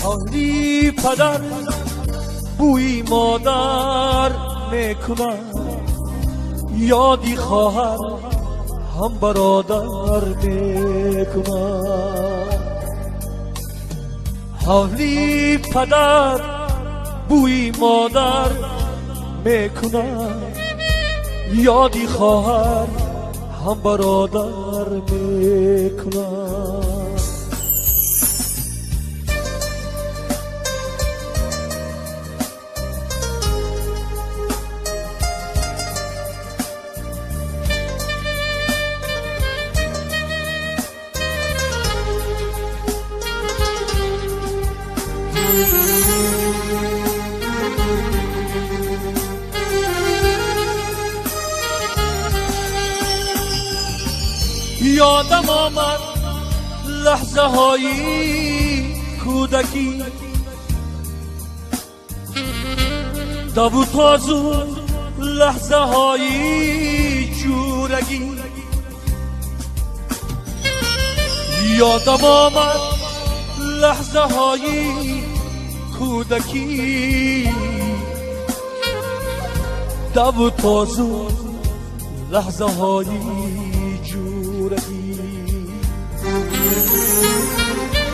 حالی پدر بوی مادر میکنم، یادی خواهر هم برادر میکنم. حالی پدر بوی مادر میکنم، یادی خواهر هم برادر میکنم. یادم آمد لحظه های کودکی، دو تازو لحظه های جورگی. یادم آمد لحظه های کودکی، دو تازو لحظه های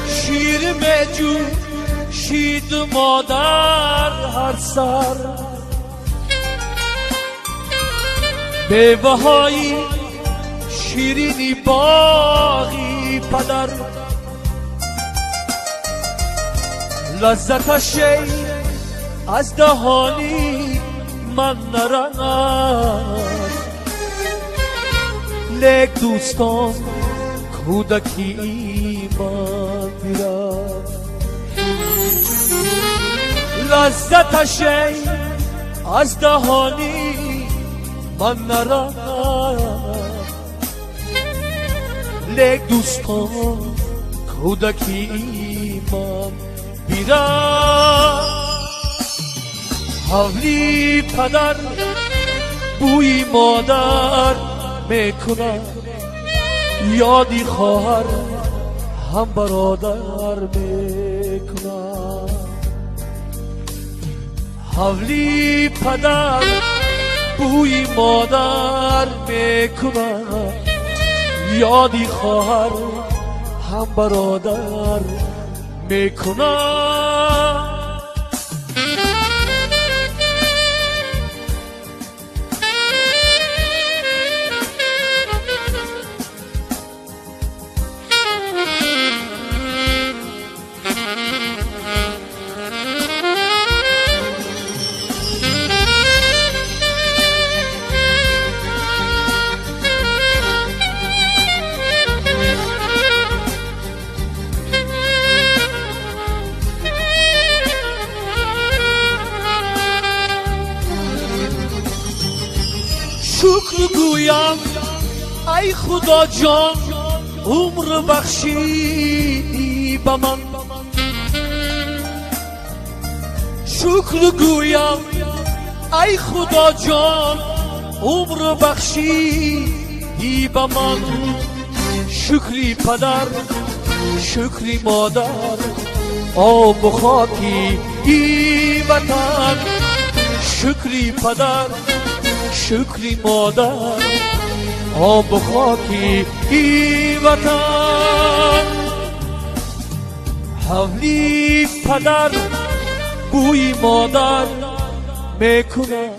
شیر میجو شید مادر هر سر، بیوهایی شیرینی باغی پدر. لذتش از دهانی من نرد، لیک دوستان کودکی ایمان میرد. لذتش از دهانی من نرد، لیک دوستان کودکی ایمان میرد. حالی پدر بوی مادر میکنم، یادی خواهر هم برادر میکنم. حالی پدر بوی مادر میکنم، یادی خواهر هم برادر میکنم. شکر گویم ای خدا جان عمر بخشیدی به من. شکر گویم ای خدا جان عمر بخشیدی به من. شکری پدر شکری مادر آب و خاکی ای وطن. شکری پدر شکری مادر آب و خاکی ای وطن. حالی پدر بوی مادر میکنم،